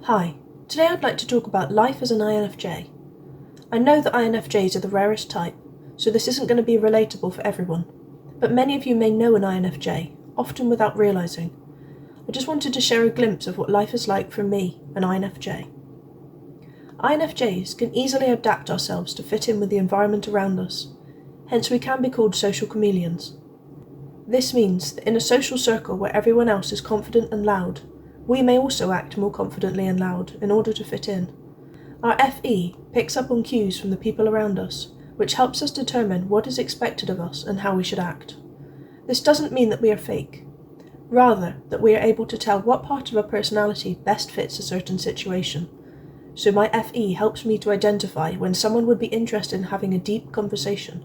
Hi, today I'd like to talk about life as an INFJ. I know that INFJs are the rarest type, so this isn't going to be relatable for everyone, but many of you may know an INFJ, often without realising. I just wanted to share a glimpse of what life is like for me, an INFJ. INFJs can easily adapt ourselves to fit in with the environment around us, hence we can be called social chameleons. This means that in a social circle where everyone else is confident and loud, we may also act more confidently and loud in order to fit in. Our FE picks up on cues from the people around us, which helps us determine what is expected of us and how we should act. This doesn't mean that we are fake, rather that we are able to tell what part of our personality best fits a certain situation. So my FE helps me to identify when someone would be interested in having a deep conversation.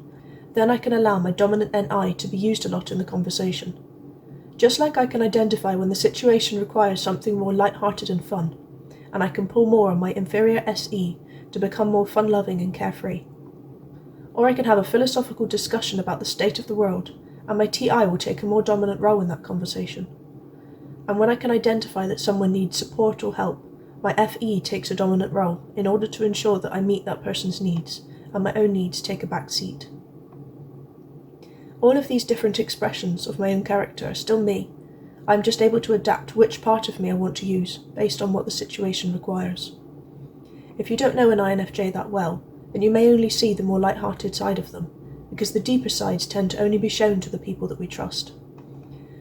Then I can allow my dominant NI to be used a lot in the conversation. Just like I can identify when the situation requires something more light-hearted and fun, and I can pull more on my inferior SE to become more fun-loving and carefree. Or I can have a philosophical discussion about the state of the world, and my TI will take a more dominant role in that conversation. And when I can identify that someone needs support or help, my FE takes a dominant role in order to ensure that I meet that person's needs, and my own needs take a back seat. All of these different expressions of my own character are still me. I'm just able to adapt which part of me I want to use, based on what the situation requires. If you don't know an INFJ that well, then you may only see the more light-hearted side of them, because the deeper sides tend to only be shown to the people that we trust.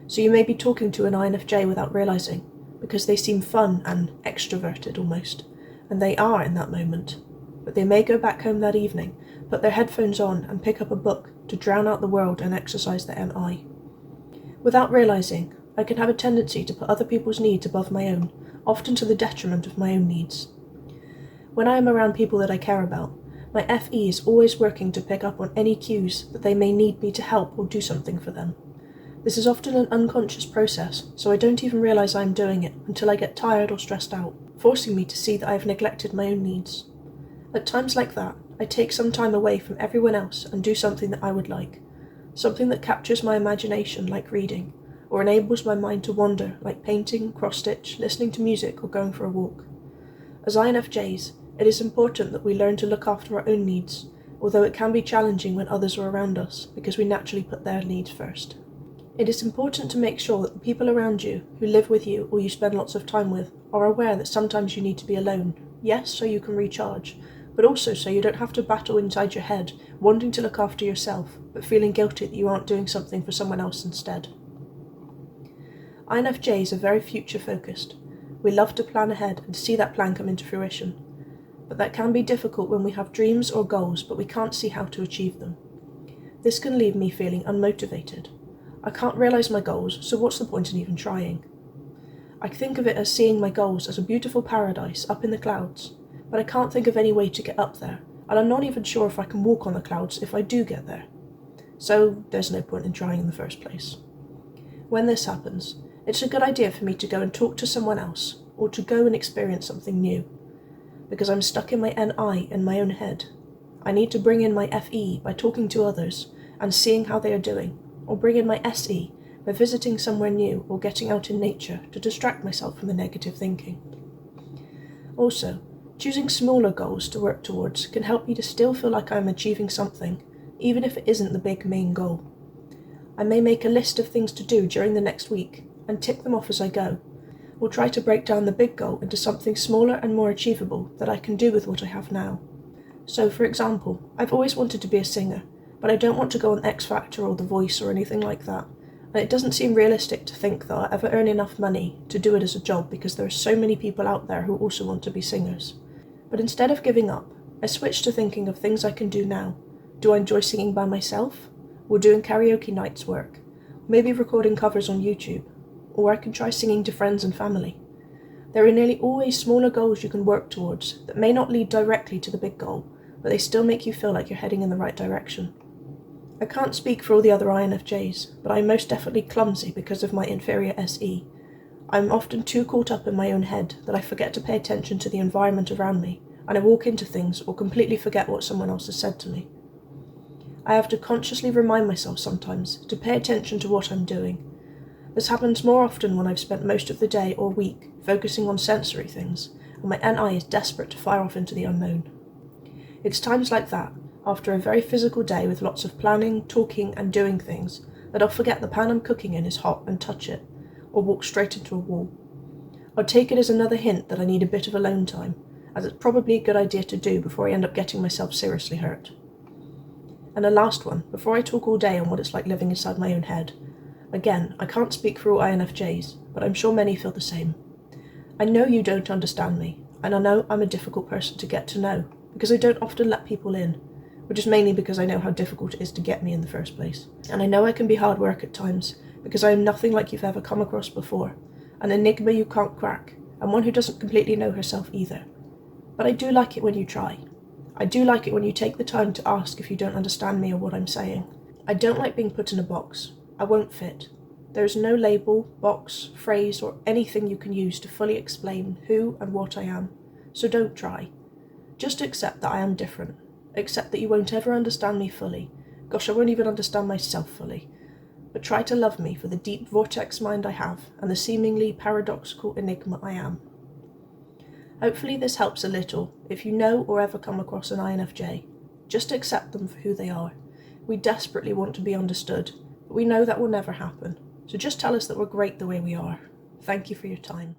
So you may be talking to an INFJ without realising, because they seem fun and extroverted almost, and they are in that moment. But they may go back home that evening, put their headphones on and pick up a book to drown out the world and exercise their NI. Without realising, I can have a tendency to put other people's needs above my own, often to the detriment of my own needs. When I am around people that I care about, my FE is always working to pick up on any cues that they may need me to help or do something for them. This is often an unconscious process, so I don't even realise I am doing it until I get tired or stressed out, forcing me to see that I have neglected my own needs. At times like that, I take some time away from everyone else and do something that I would like, something that captures my imagination like reading, or enables my mind to wander like painting, cross-stitch, listening to music or going for a walk. As INFJs, it is important that we learn to look after our own needs, although it can be challenging when others are around us because we naturally put their needs first. It is important to make sure that the people around you, who live with you or you spend lots of time with, are aware that sometimes you need to be alone, yes, so you can recharge, but also so you don't have to battle inside your head, wanting to look after yourself, but feeling guilty that you aren't doing something for someone else instead. INFJs are very future-focused. We love to plan ahead and see that plan come into fruition. But that can be difficult when we have dreams or goals, but we can't see how to achieve them. This can leave me feeling unmotivated. I can't realise my goals, so what's the point in even trying? I think of it as seeing my goals as a beautiful paradise up in the clouds, but I can't think of any way to get up there, and I'm not even sure if I can walk on the clouds if I do get there. So there's no point in trying in the first place. When this happens, it's a good idea for me to go and talk to someone else, or to go and experience something new. Because I'm stuck in my NI in my own head. I need to bring in my FE by talking to others and seeing how they are doing, or bring in my SE by visiting somewhere new or getting out in nature to distract myself from the negative thinking. Also, choosing smaller goals to work towards can help me to still feel like I'm achieving something, even if it isn't the big main goal. I may make a list of things to do during the next week and tick them off as I go, or try to break down the big goal into something smaller and more achievable that I can do with what I have now. So, for example, I've always wanted to be a singer, but I don't want to go on X Factor or The Voice or anything like that, and it doesn't seem realistic to think that I'll ever earn enough money to do it as a job because there are so many people out there who also want to be singers. But instead of giving up, I switched to thinking of things I can do now. Do I enjoy singing by myself? Or doing karaoke nights work? Maybe recording covers on YouTube? Or I can try singing to friends and family. There are nearly always smaller goals you can work towards that may not lead directly to the big goal, but they still make you feel like you're heading in the right direction. I can't speak for all the other INFJs, but I'm most definitely clumsy because of my inferior SE. I'm often too caught up in my own head that I forget to pay attention to the environment around me, and I walk into things or completely forget what someone else has said to me. I have to consciously remind myself sometimes to pay attention to what I'm doing. This happens more often when I've spent most of the day or week focusing on sensory things, and my NI is desperate to fire off into the unknown. It's times like that, after a very physical day with lots of planning, talking, and doing things, that I'll forget the pan I'm cooking in is hot and touch it, or walk straight into a wall. I'll take it as another hint that I need a bit of alone time, as it's probably a good idea to do before I end up getting myself seriously hurt. And a last one, before I talk all day on what it's like living inside my own head. Again, I can't speak for all INFJs, but I'm sure many feel the same. I know you don't understand me, and I know I'm a difficult person to get to know, because I don't often let people in, which is mainly because I know how difficult it is to get me in the first place. And I know I can be hard work at times, because I am nothing like you've ever come across before, an enigma you can't crack, and one who doesn't completely know herself either. But I do like it when you try. I do like it when you take the time to ask if you don't understand me or what I'm saying. I don't like being put in a box. I won't fit. There is no label, box, phrase, or anything you can use to fully explain who and what I am. So don't try. Just accept that I am different. Accept that you won't ever understand me fully. Gosh, I won't even understand myself fully. But try to love me for the deep vortex mind I have and the seemingly paradoxical enigma I am. Hopefully this helps a little if you know or ever come across an INFJ. Just accept them for who they are. We desperately want to be understood, but we know that will never happen. So just tell us that we're great the way we are. Thank you for your time.